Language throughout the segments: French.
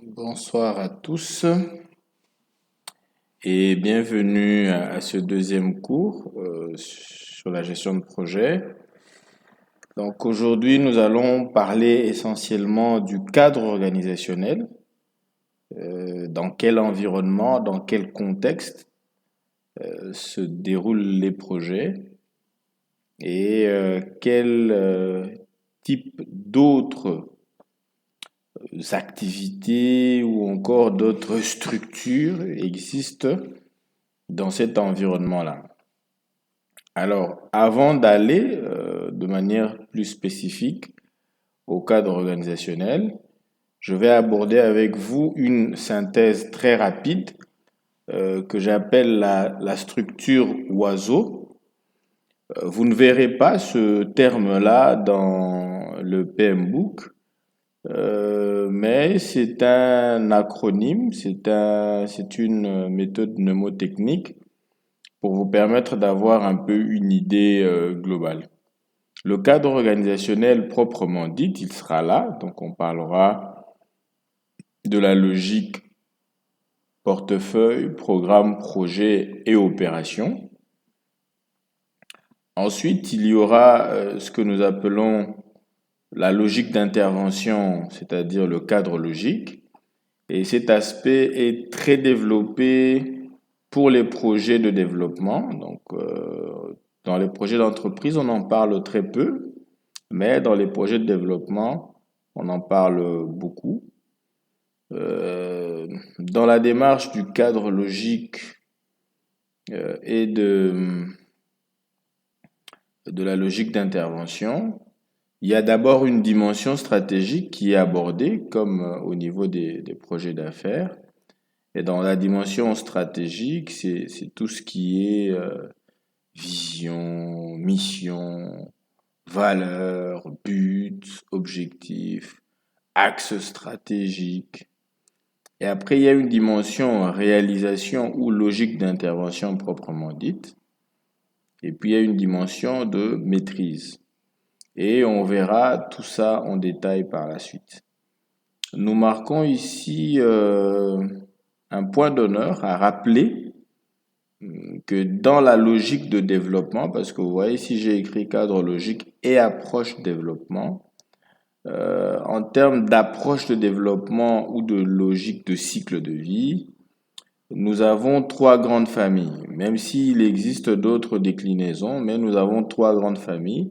Bonsoir à tous et bienvenue à ce deuxième cours sur la gestion de projet. Donc aujourd'hui, nous allons parler essentiellement du cadre organisationnel, dans quel environnement, dans quel contexte se déroulent les projets et quel type d'autres activités ou encore d'autres structures existent dans cet environnement-là. Alors, avant d'aller de manière plus spécifique au cadre organisationnel, je vais aborder avec vous une synthèse très rapide que j'appelle la structure oiseau. Vous ne verrez pas ce terme-là dans le PMBOK, mais c'est un acronyme, c'est une méthode mnémotechnique pour vous permettre d'avoir un peu une idée globale. Le cadre organisationnel proprement dit, il sera là, donc on parlera de la logique portefeuille, programme, projet et opération. Ensuite, il y aura ce que nous appelons la logique d'intervention, c'est-à-dire le cadre logique. Et cet aspect est très développé pour les projets de développement. Donc, dans les projets d'entreprise, on en parle très peu, mais dans les projets de développement, on en parle beaucoup. Dans la démarche du cadre logique et de la logique d'intervention, il y a d'abord une dimension stratégique qui est abordée, comme au niveau des projets d'affaires. Et dans la dimension stratégique, c'est tout ce qui est vision, mission, valeur, but, objectif, axe stratégique. Et après, il y a une dimension réalisation ou logique d'intervention proprement dite. Et puis, il y a une dimension de maîtrise. Et on verra tout ça en détail par la suite. Nous marquons ici un point d'honneur à rappeler que dans la logique de développement, parce que vous voyez ici j'ai écrit cadre logique et approche développement, en termes d'approche de développement ou de logique de cycle de vie, nous avons trois grandes familles, même s'il existe d'autres déclinaisons, mais nous avons trois grandes familles.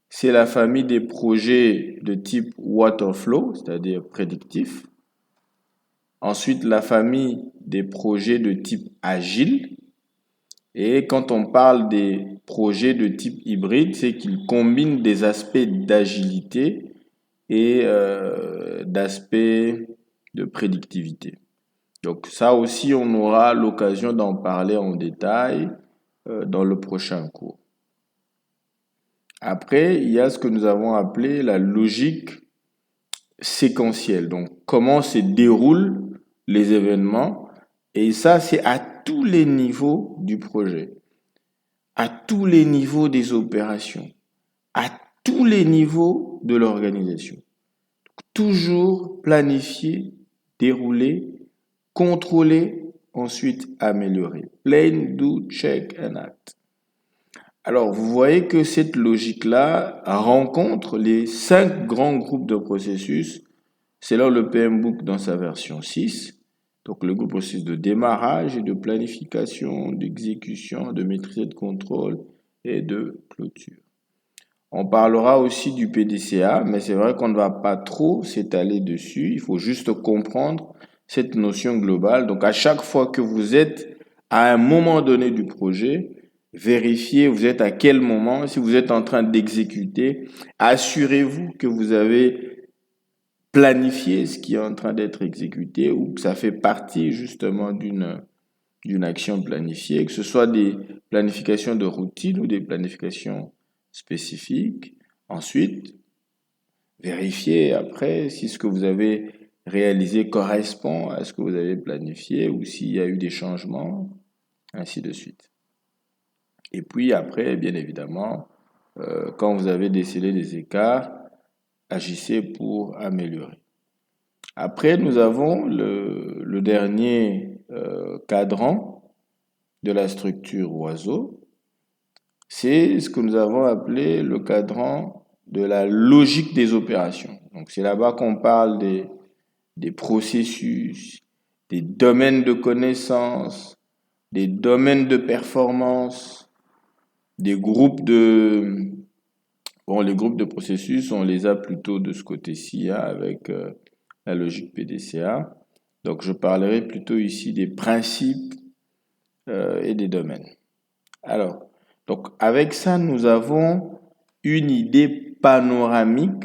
C'est la famille des projets de type waterflow, c'est-à-dire prédictif. Ensuite, la famille des projets de type agile. Et quand on parle des projets de type hybride, c'est qu'ils combinent des aspects d'agilité et d'aspects de prédictivité. Donc ça aussi, on aura l'occasion d'en parler en détail dans le prochain cours. Après, il y a ce que nous avons appelé la logique séquentielle. Donc, comment se déroulent les événements. Et ça, c'est à tous les niveaux du projet, à tous les niveaux des opérations, à tous les niveaux de l'organisation. Toujours planifier, dérouler, contrôler, ensuite améliorer. Plan, do, check and act. Alors, vous voyez que cette logique-là rencontre les 5 grands groupes de processus selon le PMBOK dans sa version 6. Donc, le groupe processus de démarrage et de planification, d'exécution, de maîtrise et de contrôle et de clôture. On parlera aussi du PDCA, mais c'est vrai qu'on ne va pas trop s'étaler dessus. Il faut juste comprendre cette notion globale. Donc, à chaque fois que vous êtes à un moment donné du projet, vérifiez vous êtes à quel moment. Si vous êtes en train d'exécuter, assurez-vous que vous avez planifié ce qui est en train d'être exécuté ou que ça fait partie justement d'une action planifiée, que ce soit des planifications de routine ou des planifications spécifiques. Ensuite, vérifiez après si ce que vous avez réalisé correspond à ce que vous avez planifié ou s'il y a eu des changements, ainsi de suite. Et puis après, bien évidemment, quand vous avez décelé des écarts, agissez pour améliorer. Après, nous avons le dernier cadran de la structure oiseau. C'est ce que nous avons appelé le cadran de la logique des opérations. Donc, c'est là-bas qu'on parle des processus, des domaines de connaissances, des domaines de performance, des groupes de... Bon, les groupes de processus, on les a plutôt de ce côté-ci, hein, avec la logique PDCA. Donc, je parlerai plutôt ici des principes et des domaines. Alors, donc avec ça, nous avons une idée panoramique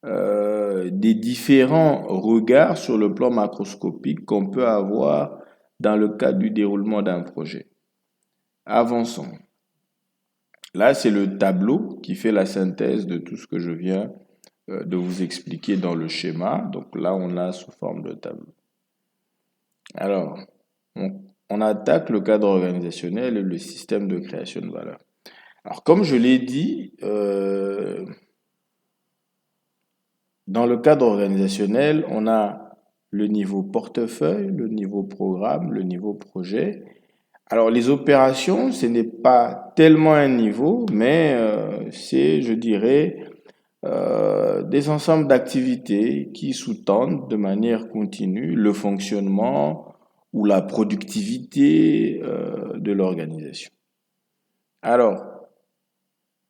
des différents regards sur le plan macroscopique qu'on peut avoir dans le cadre du déroulement d'un projet. Avançons. Là, c'est le tableau qui fait la synthèse de tout ce que je viens de vous expliquer dans le schéma. Donc là, on l'a sous forme de tableau. Alors, on attaque le cadre organisationnel et le système de création de valeur. Alors, comme je l'ai dit, dans le cadre organisationnel, on a le niveau portefeuille, le niveau programme, le niveau projet. Alors, les opérations, ce n'est pas tellement un niveau, mais c'est, je dirais, des ensembles d'activités qui sous-tendent de manière continue le fonctionnement ou la productivité de l'organisation. Alors,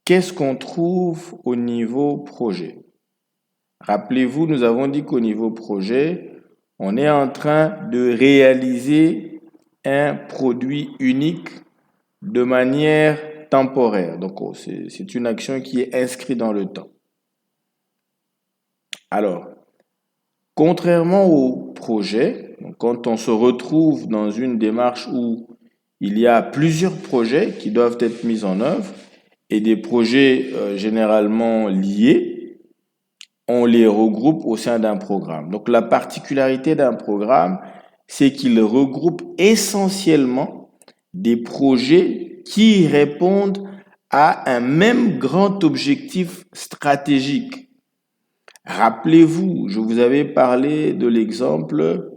qu'est-ce qu'on trouve au niveau projet? Rappelez-vous, nous avons dit qu'au niveau projet, on est en train de réaliser un produit unique de manière temporaire. Donc, c'est une action qui est inscrite dans le temps. Alors, contrairement au projet, donc quand on se retrouve dans une démarche où il y a plusieurs projets qui doivent être mis en œuvre et des projets généralement liés, on les regroupe au sein d'un programme. Donc la particularité d'un programme, c'est qu'il regroupe essentiellement des projets qui répondent à un même grand objectif stratégique. Rappelez-vous, je vous avais parlé de l'exemple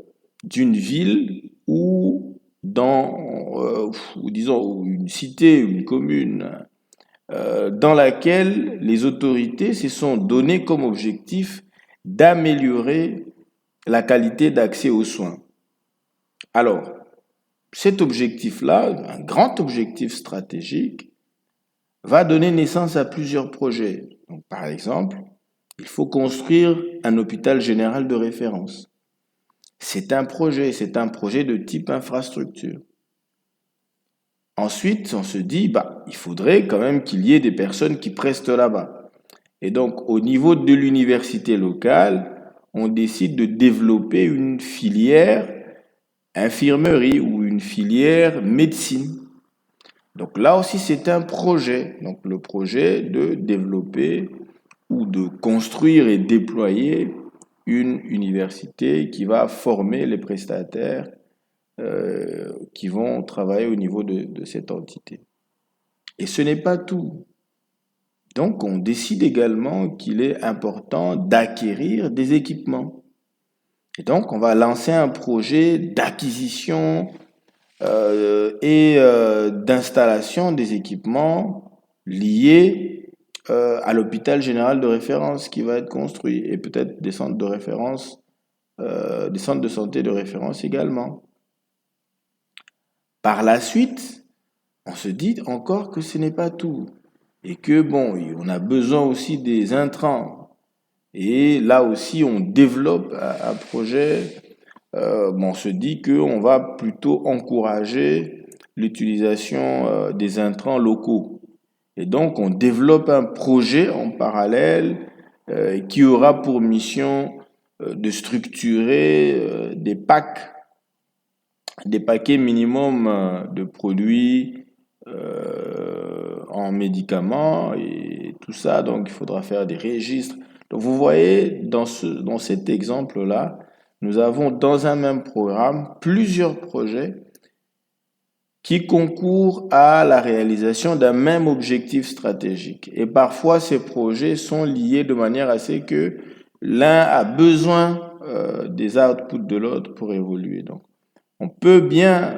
d'une ville ou disons une cité, une commune, dans laquelle les autorités se sont données comme objectif d'améliorer la qualité d'accès aux soins. Alors, cet objectif-là, un grand objectif stratégique, va donner naissance à plusieurs projets. Donc, par exemple, il faut construire un hôpital général de référence. C'est un projet de type infrastructure. Ensuite, on se dit, il faudrait quand même qu'il y ait des personnes qui prestent là-bas. Et donc, au niveau de l'université locale, on décide de développer une filière infirmerie ou une filière médecine. Donc là aussi, c'est un projet. Donc le projet de développer ou de construire et déployer une université qui va former les prestataires qui vont travailler au niveau de cette entité. Et ce n'est pas tout. Donc, on décide également qu'il est important d'acquérir des équipements. Et donc, on va lancer un projet d'acquisition et d'installation des équipements liés à l'hôpital général de référence qui va être construit et peut-être des centres de référence, des centres de santé de référence également. Par la suite, on se dit encore que ce n'est pas tout et que on a besoin aussi des intrants. Et là aussi, on développe un projet. On se dit qu'on va plutôt encourager l'utilisation des intrants locaux. Et donc, on développe un projet en parallèle qui aura pour mission de structurer des paquets minimum de produits en médicaments et tout ça. Donc, il faudra faire des registres. Donc, vous voyez, dans cet exemple-là, nous avons dans un même programme plusieurs projets qui concourent à la réalisation d'un même objectif stratégique. Et parfois, ces projets sont liés de manière à ce que l'un a besoin des outputs de l'autre pour évoluer. Donc, on peut bien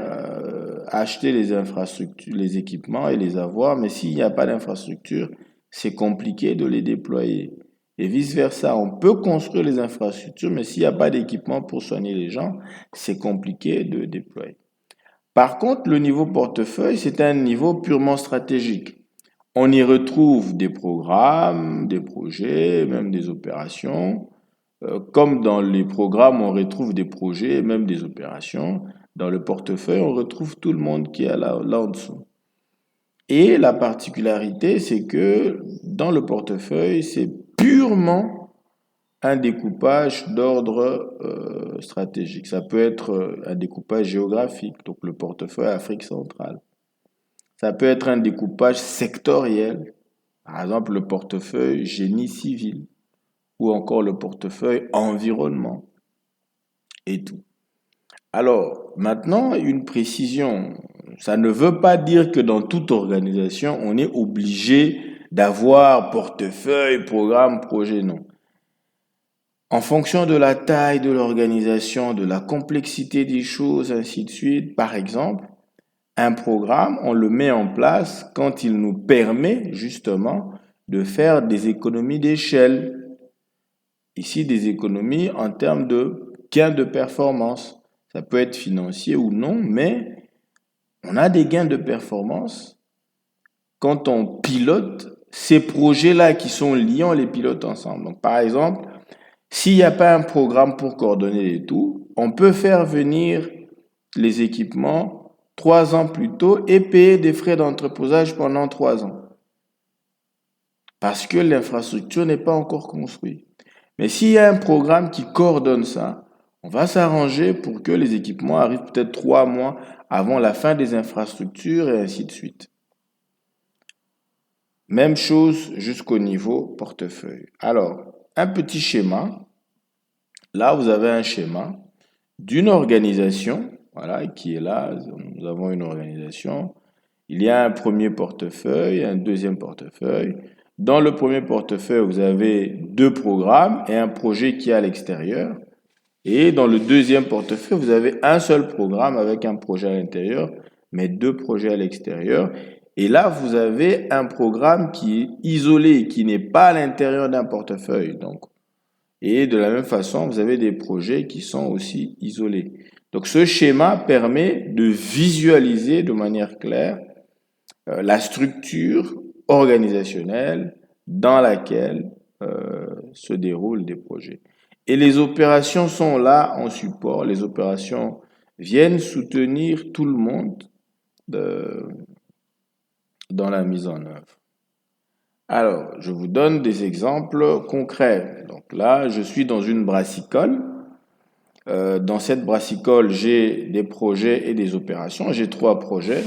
acheter les infrastructures, les équipements et les avoir, mais s'il n'y a pas d'infrastructure, c'est compliqué de les déployer. Et vice-versa, on peut construire les infrastructures, mais s'il n'y a pas d'équipement pour soigner les gens, c'est compliqué de déployer. Par contre, le niveau portefeuille, c'est un niveau purement stratégique. On y retrouve des programmes, des projets, même des opérations. Comme dans les programmes, on retrouve des projets et même des opérations. Dans le portefeuille, on retrouve tout le monde qui est là en dessous. Et la particularité, c'est que dans le portefeuille, c'est purement un découpage d'ordre stratégique. Ça peut être un découpage géographique, donc le portefeuille Afrique centrale. Ça peut être un découpage sectoriel, par exemple le portefeuille génie civil ou encore le portefeuille environnement et tout. Alors, maintenant, une précision. Ça ne veut pas dire que dans toute organisation, on est obligé d'avoir portefeuille, programme, projet, non. En fonction de la taille de l'organisation, de la complexité des choses, ainsi de suite, par exemple, un programme, on le met en place quand il nous permet justement de faire des économies d'échelle. Ici, des économies en termes de gains de performance. Ça peut être financier ou non, mais on a des gains de performance quand on pilote ces projets-là qui sont liés, on les pilote ensemble. Donc, par exemple, s'il n'y a pas un programme pour coordonner les tout, on peut faire venir les équipements 3 ans plus tôt et payer des frais d'entreposage pendant 3 ans. Parce que l'infrastructure n'est pas encore construite. Mais s'il y a un programme qui coordonne ça, on va s'arranger pour que les équipements arrivent peut-être 3 mois avant la fin des infrastructures et ainsi de suite. Même chose jusqu'au niveau portefeuille. Alors, un petit schéma. Là, vous avez un schéma d'une organisation, voilà, qui est là. Nous avons une organisation. Il y a un premier portefeuille, un deuxième portefeuille. Dans le premier portefeuille, vous avez 2 programmes et un projet qui est à l'extérieur. Et dans le deuxième portefeuille, vous avez un seul programme avec un projet à l'intérieur, mais 2 projets à l'extérieur. Et là, vous avez un programme qui est isolé, qui n'est pas à l'intérieur d'un portefeuille. Donc, et de la même façon, vous avez des projets qui sont aussi isolés. Donc, ce schéma permet de visualiser de manière claire la structure organisationnelle dans laquelle se déroulent des projets. Et les opérations sont là en support. Les opérations viennent soutenir tout le monde dans la mise en œuvre. Alors, je vous donne des exemples concrets. Donc là, je suis dans une brassicole. Dans cette brassicole, j'ai des projets et des opérations. J'ai 3 projets.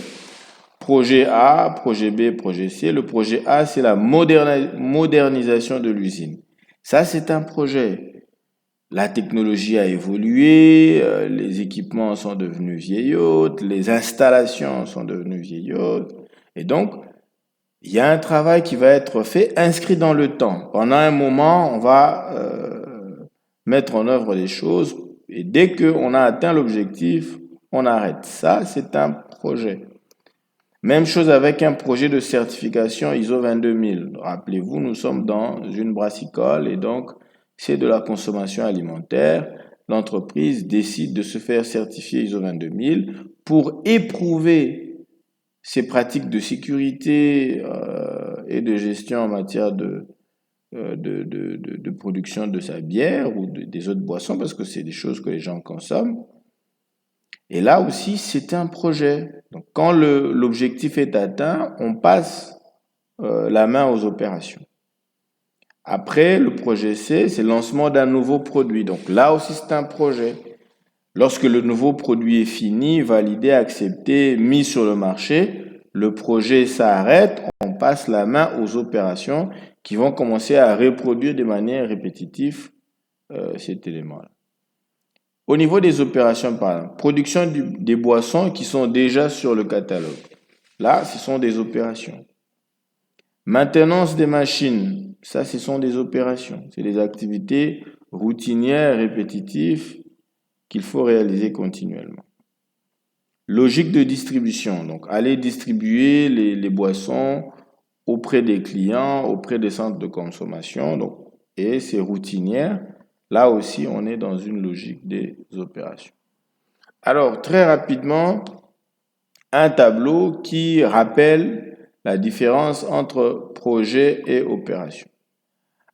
Projet A, projet B, projet C. Le projet A, c'est la modernisation de l'usine. Ça, c'est un projet. La technologie a évolué, les équipements sont devenus vieillottes, les installations sont devenues vieillottes. Et donc, il y a un travail qui va être fait, inscrit dans le temps. Pendant un moment, on va mettre en œuvre des choses et dès qu'on a atteint l'objectif, on arrête. Ça, c'est un projet. Même chose avec un projet de certification ISO 22000. Rappelez-vous, nous sommes dans une brassicole et donc c'est de la consommation alimentaire. L'entreprise décide de se faire certifier ISO 22000 pour éprouver ses pratiques de sécurité et de gestion en matière de production de sa bière ou des autres boissons parce que c'est des choses que les gens consomment. Et là aussi, c'est un projet. Donc, quand l'objectif est atteint, on passe la main aux opérations. Après, le projet C, c'est le lancement d'un nouveau produit. Donc là aussi, c'est un projet. Lorsque le nouveau produit est fini, validé, accepté, mis sur le marché, le projet s'arrête, on passe la main aux opérations qui vont commencer à reproduire de manière répétitive cet élément-là. Au niveau des opérations, par exemple, production des boissons qui sont déjà sur le catalogue. Là, ce sont des opérations. Maintenance des machines, ça, ce sont des opérations. C'est des activités routinière, répétitive, qu'il faut réaliser continuellement. Logique de distribution, donc aller distribuer les boissons auprès des clients, auprès des centres de consommation, donc, et c'est routinière. Là aussi, on est dans une logique des opérations. Alors, très rapidement, un tableau qui rappelle la différence entre projet et opération.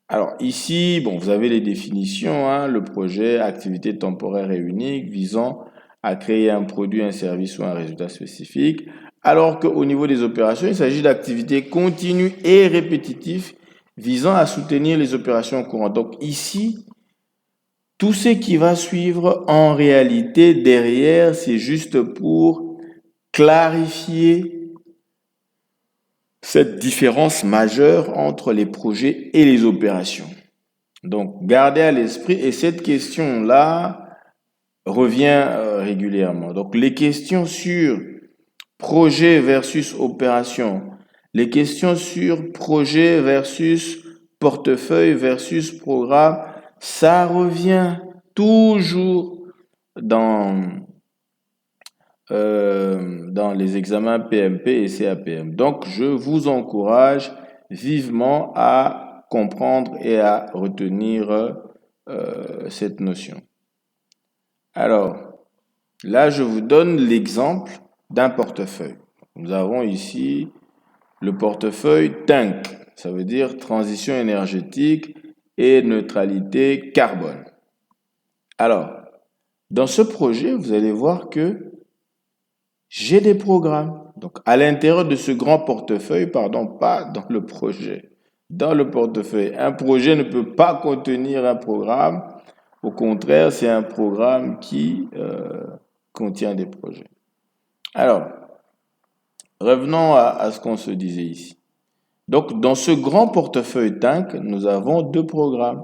Alors ici, bon, vous avez les définitions, hein, le projet, activité temporaire et unique visant à créer un produit, un service ou un résultat spécifique, alors qu'au niveau des opérations, il s'agit d'activités continues et répétitives visant à soutenir les opérations courantes. Donc ici, tout ce qui va suivre en réalité derrière, c'est juste pour clarifier cette différence majeure entre les projets et les opérations. Donc, gardez à l'esprit, et cette question-là revient régulièrement. Donc, les questions sur projet versus opération, les questions sur projet versus portefeuille versus programme, ça revient toujours dans les examens PMP et CAPM. Donc, je vous encourage vivement à comprendre et à retenir cette notion. Alors, là, je vous donne l'exemple d'un portefeuille. Nous avons ici le portefeuille TANK, ça veut dire transition énergétique et neutralité carbone. Alors, dans ce projet, vous allez voir que j'ai des programmes. Donc, à l'intérieur de ce grand portefeuille, pardon, pas dans le projet, dans le portefeuille. Un projet ne peut pas contenir un programme. Au contraire, c'est un programme qui contient des projets. Alors, revenons à ce qu'on se disait ici. Donc, dans ce grand portefeuille TANK, nous avons deux programmes.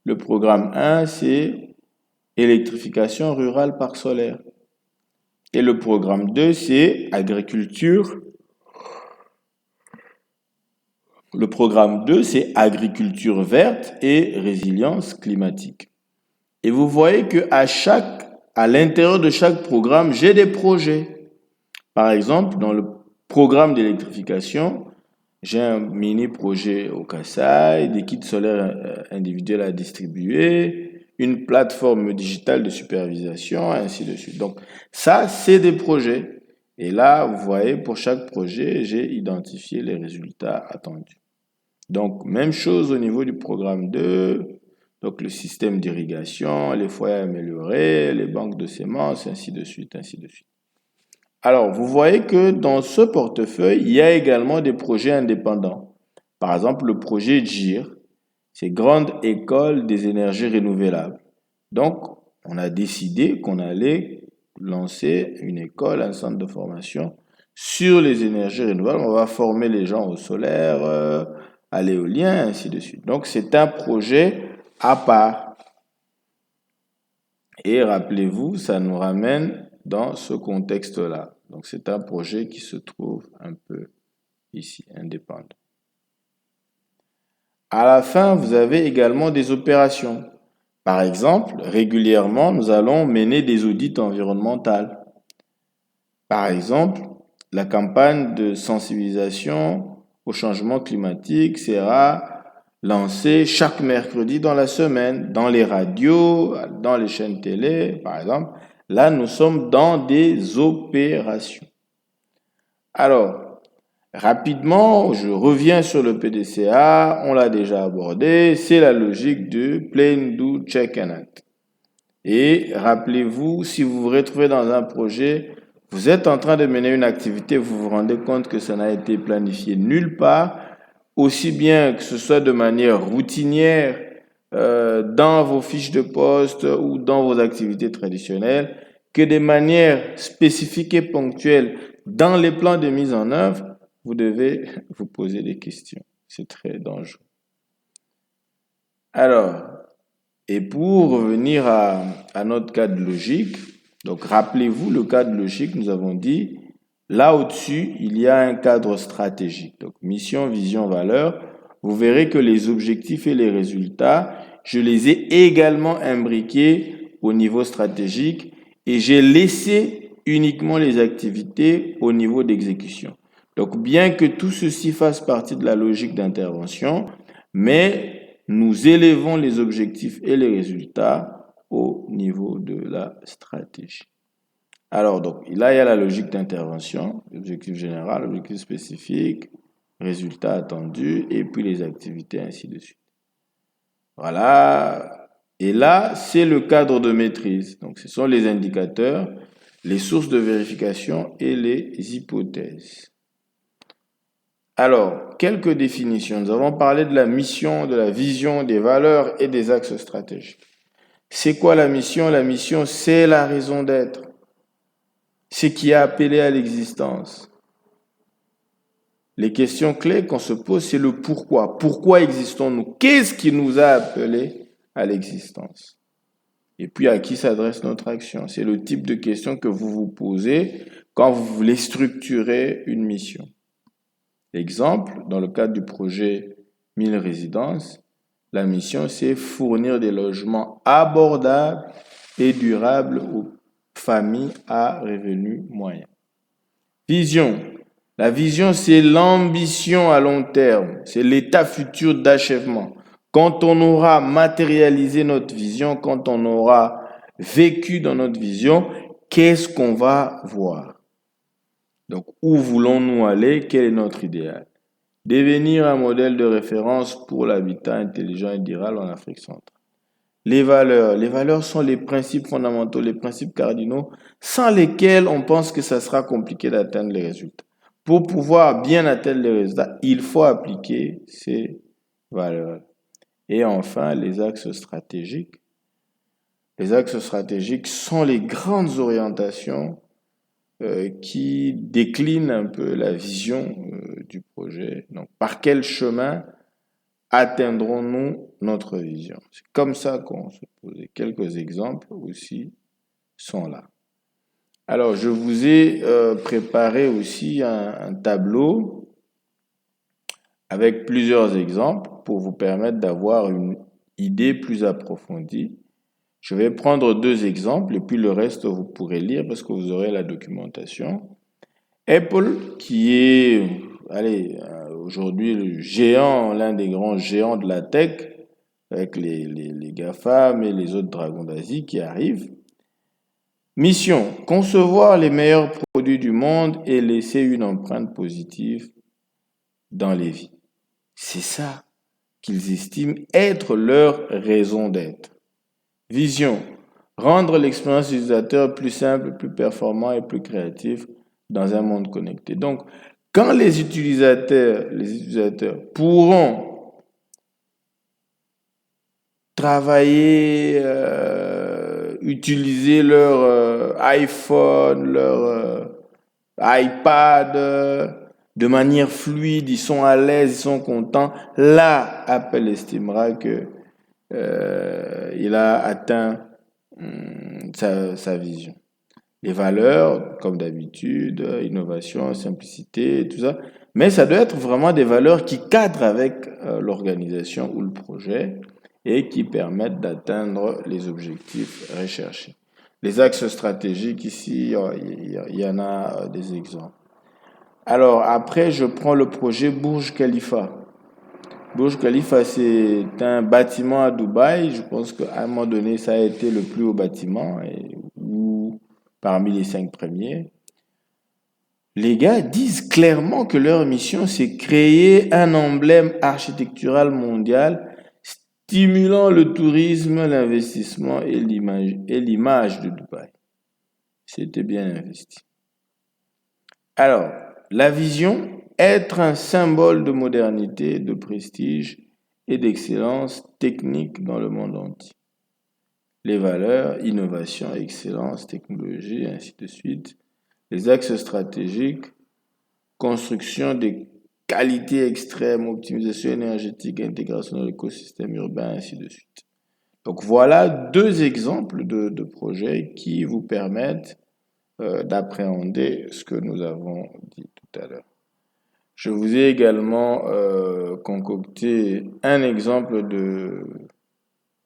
Le programme 1, c'est électrification rurale par solaire. Et le programme 2, c'est agriculture. Le programme 2, c'est agriculture verte et résilience climatique. Et vous voyez que à l'intérieur de chaque programme, j'ai des projets. Par exemple, dans le programme d'électrification, j'ai un mini projet au Kassai, des kits solaires individuels à distribuer, une plateforme digitale de supervision, ainsi de suite. Donc, ça, c'est des projets. Et là, vous voyez, pour chaque projet, j'ai identifié les résultats attendus. Donc, même chose au niveau du programme 2, donc le système d'irrigation, les foyers améliorés, les banques de semences, ainsi de suite, ainsi de suite. Alors, vous voyez que dans ce portefeuille, il y a également des projets indépendants. Par exemple, le projet GIR, c'est Grande École des énergies renouvelables. Donc, on a décidé qu'on allait lancer une école, un centre de formation sur les énergies renouvelables. On va former les gens au solaire, à l'éolien, ainsi de suite. Donc, c'est un projet à part. Et rappelez-vous, ça nous ramène dans ce contexte-là. Donc, c'est un projet qui se trouve un peu ici, indépendant. À la fin, vous avez également des opérations. Par exemple, régulièrement, nous allons mener des audits environnementaux. Par exemple, la campagne de sensibilisation au changement climatique sera lancée chaque mercredi dans la semaine, dans les radios, dans les chaînes télé, par exemple. Là, nous sommes dans des opérations. Alors, rapidement, je reviens sur le PDCA, on l'a déjà abordé, c'est la logique de Plan, Do, Check and Act. Et rappelez-vous, si vous vous retrouvez dans un projet, vous êtes en train de mener une activité, vous vous rendez compte que ça n'a été planifié nulle part, aussi bien que ce soit de manière routinière dans vos fiches de poste ou dans vos activités traditionnelles, que de manière spécifique et ponctuelle dans les plans de mise en œuvre, vous devez vous poser des questions. C'est très dangereux. Alors, et pour revenir à notre cadre logique, donc rappelez-vous le cadre logique, nous avons dit, là au-dessus, il y a un cadre stratégique. Donc mission, vision, valeur. Vous verrez que les objectifs et les résultats, je les ai également imbriqués au niveau stratégique et j'ai laissé uniquement les activités au niveau d'exécution. Donc, bien que tout ceci fasse partie de la logique d'intervention, mais nous élevons les objectifs et les résultats au niveau de la stratégie. Alors, donc, là, il y a la logique d'intervention, l'objectif général, l'objectif spécifique, résultat attendu, et puis les activités, ainsi de suite. Voilà. Et là, c'est le cadre de maîtrise. Donc, ce sont les indicateurs, les sources de vérification et les hypothèses. Alors, quelques définitions. Nous avons parlé de la mission, de la vision, des valeurs et des axes stratégiques. C'est quoi la mission? La mission, c'est la raison d'être. Ce qui a appelé à l'existence. Les questions clés qu'on se pose, c'est le pourquoi. Pourquoi existons-nous? Qu'est-ce qui nous a appelés à l'existence? Et puis, à qui s'adresse notre action? C'est le type de questions que vous vous posez quand vous voulez structurer une mission. Exemple, dans le cadre du projet 1000 résidences, la mission, c'est fournir des logements abordables et durables aux familles à revenus moyens. Vision. La vision, c'est l'ambition à long terme, c'est l'état futur d'achèvement. Quand on aura matérialisé notre vision, quand on aura vécu dans notre vision, qu'est-ce qu'on va voir? Donc, où voulons-nous aller? Quel est notre idéal? Devenir un modèle de référence pour l'habitat intelligent et durable en Afrique centrale. Les valeurs sont les principes fondamentaux, les principes cardinaux, sans lesquels on pense que ça sera compliqué d'atteindre les résultats. Pour pouvoir bien atteindre les résultats, il faut appliquer ces valeurs. Et enfin, les axes stratégiques. Les axes stratégiques sont les grandes orientations qui déclinent un peu la vision du projet. Donc, par quel chemin atteindrons-nous notre vision? C'est comme ça qu'on se pose. Quelques exemples aussi sont là. Alors, je vous ai préparé aussi un tableau avec plusieurs exemples pour vous permettre d'avoir une idée plus approfondie. Je vais prendre 2 exemples et puis le reste, vous pourrez lire parce que vous aurez la documentation. Apple, qui est, aujourd'hui le géant, l'un des grands géants de la tech, avec les GAFAM et les autres dragons d'Asie qui arrivent. Mission, concevoir les meilleurs produits du monde et laisser une empreinte positive dans les vies. C'est ça qu'ils estiment être leur raison d'être. Vision, rendre l'expérience utilisateur plus simple, plus performant et plus créatif dans un monde connecté. Donc, quand les utilisateurs pourront travailler, utiliser leur iPhone, leur iPad de manière fluide, ils sont à l'aise, ils sont contents. Là, Apple estimera que il a atteint sa vision. Les valeurs, comme d'habitude, innovation, simplicité, tout ça. Mais ça doit être vraiment des valeurs qui cadrent avec l'organisation ou le projet et qui permettent d'atteindre les objectifs recherchés. Les axes stratégiques, ici, il y en a des exemples. Alors, après, je prends le projet Burj Khalifa. Burj Khalifa, c'est un bâtiment à Dubaï. Je pense qu'à un moment donné, ça a été le plus haut bâtiment, ou parmi les 5 premiers. Les gars disent clairement que leur mission, c'est créer un emblème architectural mondial stimulant le tourisme, l'investissement et l'image de Dubaï. C'était bien investi. Alors, la vision, être un symbole de modernité, de prestige et d'excellence technique dans le monde entier. Les valeurs, innovation, excellence, technologie, ainsi de suite. Les axes stratégiques, construction des qualités extrêmes, optimisation énergétique, intégration de l'écosystème urbain, ainsi de suite. Donc voilà 2 exemples de projets qui vous permettent d'appréhender ce que nous avons dit tout à l'heure. Je vous ai également concocté un exemple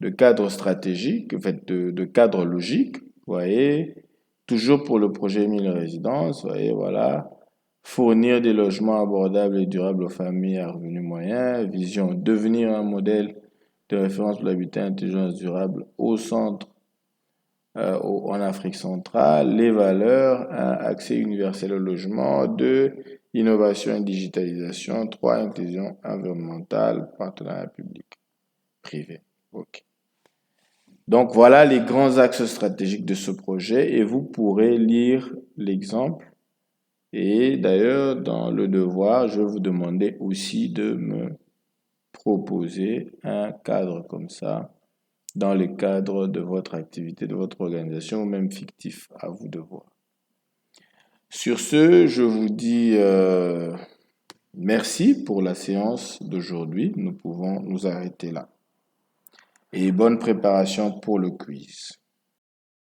de cadre stratégique, en fait, de cadre logique, vous voyez, toujours pour le projet 1000 résidences, vous voyez, voilà, fournir des logements abordables et durables aux familles à revenus moyens, vision, devenir un modèle de référence pour l'habitat intelligence durable au centre, en Afrique centrale, les valeurs, un, accès universel au logement, 2, innovation et digitalisation, 3, inclusion environnementale, partenariat public-privé. Ok. Donc voilà les grands axes stratégiques de ce projet et vous pourrez lire l'exemple. Et d'ailleurs, dans le devoir, je vais vous demander aussi de me proposer un cadre comme ça dans le cadre de votre activité, de votre organisation, ou même fictif, à vous de voir. Sur ce, je vous dis merci pour la séance d'aujourd'hui. Nous pouvons nous arrêter là. Et bonne préparation pour le quiz.